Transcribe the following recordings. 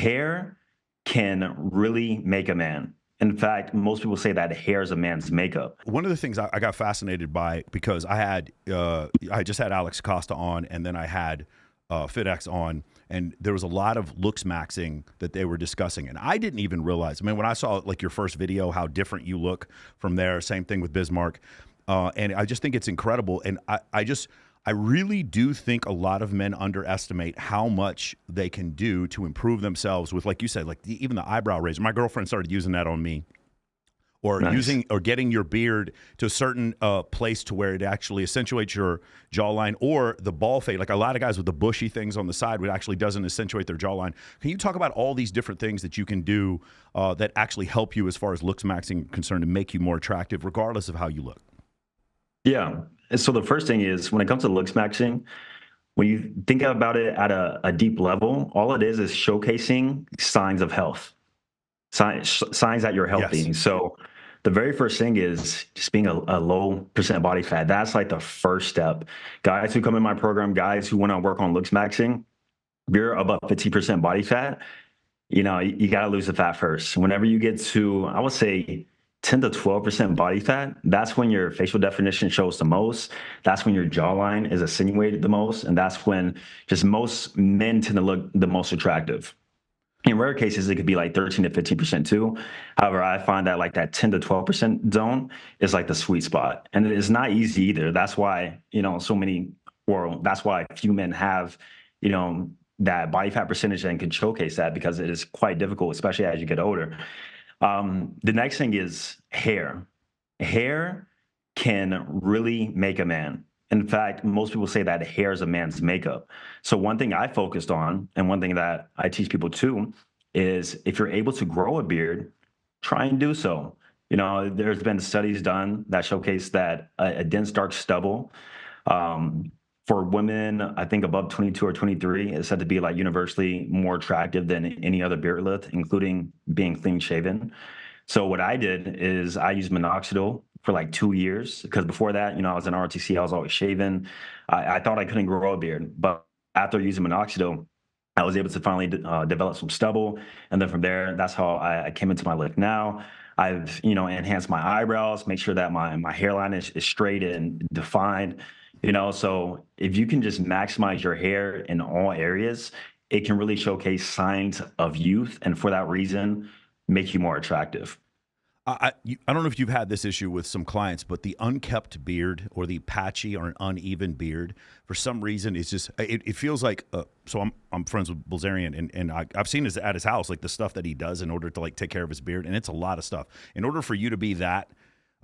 hair can really make a man. In fact, most people say that hair is a man's makeup. One of the things I got fascinated by, because I just had Alex Costa on, and then I had FitX on, and there was a lot of looks maxing that they were discussing, and I didn't even realize. I mean, when I saw like your first video, how different you look from there. Same thing with Bismarck, and I just think it's incredible. And I really do think a lot of men underestimate how much they can do to improve themselves with, like you said, like even the eyebrow razor. My girlfriend started using that on me. Or Nice. getting your beard to a certain place to where it actually accentuates your jawline, or the ball fade. Like a lot of guys with the bushy things on the side, which actually doesn't accentuate their jawline. Can you talk about all these different things that you can do that actually help you as far as looks maxing concerned and make you more attractive, regardless of how you look? Yeah. And so the first thing is when it comes to looks maxing, when you think about it at a deep level, all it is showcasing signs of health, signs that you're healthy. Yes. So the very first thing is just being a low percent body fat. That's like the first step. Guys who come in my program, guys who want to work on looks maxing, if you're above 50% body fat, you got to lose the fat first. Whenever you get to, I would say, 10 to 12% body fat, that's when your facial definition shows the most. That's when your jawline is attenuated the most. And that's when just most men tend to look the most attractive. In rare cases, it could be like 13 to 15% too. However, I find that like that 10 to 12% zone is like the sweet spot. And it's not easy either. That's why, that's why few men have, that body fat percentage and can showcase that, because it is quite difficult, especially as you get older. The next thing is hair. Hair can really make a man. In fact, most people say that hair is a man's makeup. So one thing I focused on, and one thing that I teach people too, is if you're able to grow a beard, try and do so. There's been studies done that showcase that a dense dark stubble, for women, I think above 22 or 23, is said to be like universally more attractive than any other beard lift, including being clean shaven. So what I did is I used minoxidil for like 2 years, because before that, I was in ROTC, I was always shaven. I thought I couldn't grow a beard, but after using minoxidil, I was able to finally develop some stubble. And then from there, that's how I came into my look now. I've, enhanced my eyebrows, make sure that my hairline is straight and defined. So if you can just maximize your hair in all areas, it can really showcase signs of youth, and for that reason, make you more attractive. I don't know if you've had this issue with some clients, but the unkept beard or the patchy or an uneven beard, for some reason, it's just it feels like. So I'm friends with Bilzerian, and I've seen at his house, like the stuff that he does in order to like take care of his beard, and it's a lot of stuff. In order for you to be that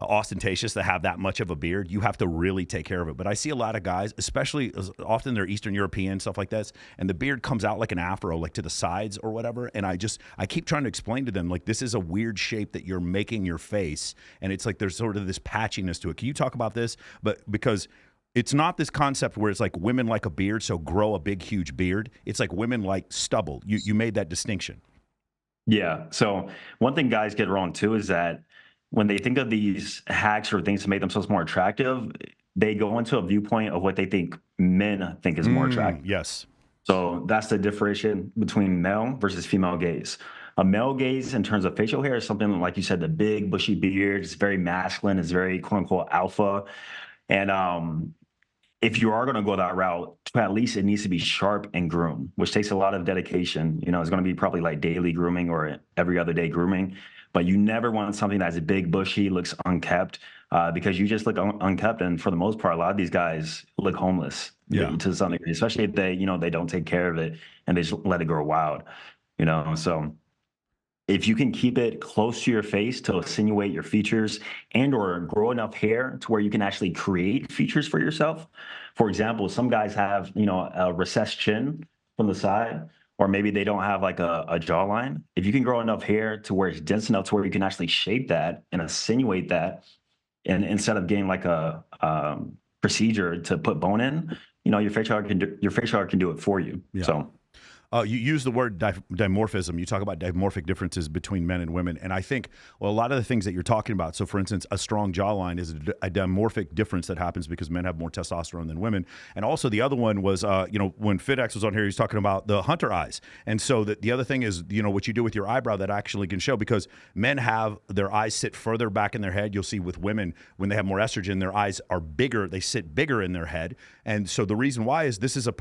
ostentatious, to have that much of a beard, you have to really take care of it. But I see a lot of guys, especially often they're Eastern European, stuff like this, and the beard comes out like an afro, like to the sides or whatever. And I keep trying to explain to them, like, this is a weird shape that you're making your face, and it's like there's sort of this patchiness to it. Can you talk about this? But because it's not this concept where it's like women like a beard, so grow a big, huge beard. It's like women like stubble. You made that distinction. Yeah. So one thing guys get wrong too is that when they think of these hacks or things to make themselves more attractive, they go into a viewpoint of what they think men think is more attractive. Yes. So that's the differentiation between male versus female gaze. A male gaze in terms of facial hair is something like you said, the big bushy beard. It's very masculine. It's very quote unquote alpha. And if you are going to go that route, at least it needs to be sharp and groomed, which takes a lot of dedication. It's going to be probably like daily grooming or every other day grooming. But you never want something that's big, bushy, looks unkept, because you just look unkept. And for the most part, a lot of these guys look homeless, to some degree, especially if they don't take care of it and they just let it grow wild. So if you can keep it close to your face to insinuate your features and or grow enough hair to where you can actually create features for yourself. For example, some guys have, a recessed chin from the side, or maybe they don't have like a jawline. If you can grow enough hair to where it's dense enough to where you can actually shape that and insinuate that, and instead of getting like a procedure to put bone in, your facial hair can do it for you. Yeah. So You use the word dimorphism. You talk about dimorphic differences between men and women. And I think, well, a lot of the things that you're talking about, so for instance, a strong jawline is a dimorphic difference that happens because men have more testosterone than women. And also the other one was, when FitX was on here, he's talking about the hunter eyes. And so the other thing is, what you do with your eyebrow that actually can show, because men have their eyes sit further back in their head. You'll see with women, when they have more estrogen, their eyes are bigger. They sit bigger in their head. And so the reason why is this is a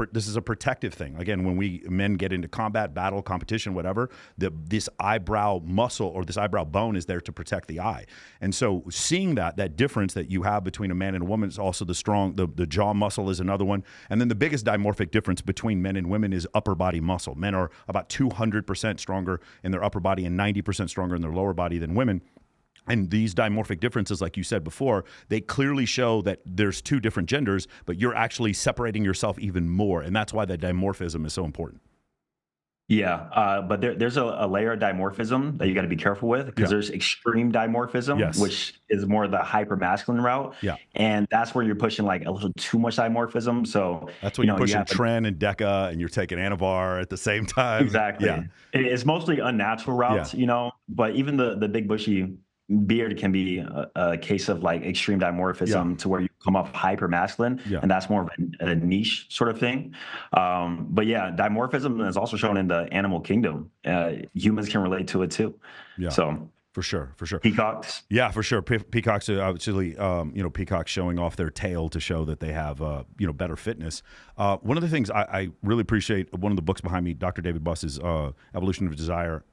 protective thing. Again, when men get into combat, battle, competition, whatever, this eyebrow muscle or this eyebrow bone is there to protect the eye. And so seeing that difference that you have between a man and a woman is also the jaw muscle is another one. And then the biggest dimorphic difference between men and women is upper body muscle. Men are about 200% stronger in their upper body and 90% stronger in their lower body than women. And these dimorphic differences, like you said before, they clearly show that there's two different genders, but you're actually separating yourself even more. And that's why that dimorphism is so important. Yeah, but there's a layer of dimorphism that you got to be careful with, because there's extreme dimorphism, Yes. which is more the hypermasculine route. Yeah. And that's where you're pushing like a little too much dimorphism. So that's when you're pushing Tren and Deca and you're taking Anavar at the same time. Exactly. Yeah. It's mostly unnatural routes, but even the big bushy beard can be a case of like extreme dimorphism to where you come off hyper masculine, and that's more of a niche sort of thing. But yeah, dimorphism is also shown in the animal kingdom. Humans can relate to it too. Yeah. So for sure. Peacocks. Yeah, for sure. Peacocks are actually, peacocks showing off their tail to show that they have, better fitness. One of the things I really appreciate, one of the books behind me, Dr. David Buss's Evolution of Desire,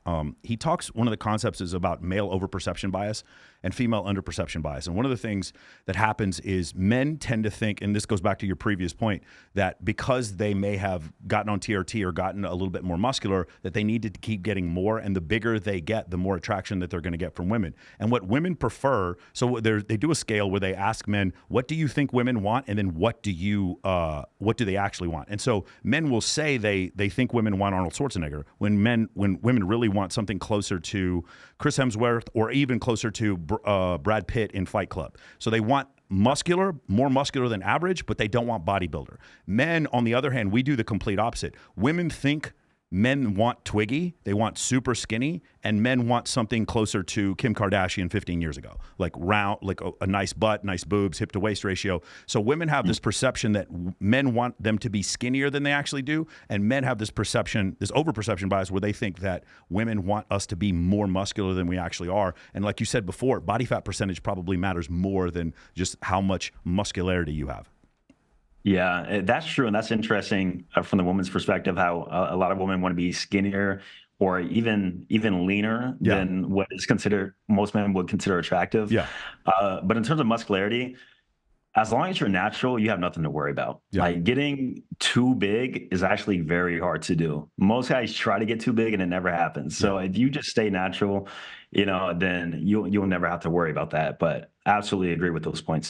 he talks, one of the concepts is about male overperception bias and female underperception bias. And one of the things that happens is men tend to think, and this goes back to your previous point, that because they may have gotten on TRT or gotten a little bit more muscular, that they need to keep getting more, and the bigger they get, the more attraction that they're going to get from women. And what women prefer, so they do a scale where they ask men, what do you think women want? And then what do they actually want? And so men will say they think women want Arnold Schwarzenegger, when women really want something closer to Chris Hemsworth or even closer to Brad Pitt in Fight Club. So they want more muscular than average, but they don't want bodybuilder. Men, on the other hand, we do the complete opposite. Women think men want Twiggy, they want super skinny, and men want something closer to Kim Kardashian 15 years ago, like round, like a nice butt, nice boobs, hip to waist ratio. So women have this perception that men want them to be skinnier than they actually do, and men have this perception, this overperception bias, where they think that women want us to be more muscular than we actually are. And like you said before, body fat percentage probably matters more than just how much muscularity you have. Yeah, that's true. And that's interesting from the woman's perspective, how a lot of women want to be skinnier or even leaner than what is considered, most men would consider attractive. Yeah. But in terms of muscularity, as long as you're natural, you have nothing to worry about. Yeah. Like getting too big is actually very hard to do. Most guys try to get too big and it never happens. So if you just stay natural, then you'll never have to worry about that. But absolutely agree with those points.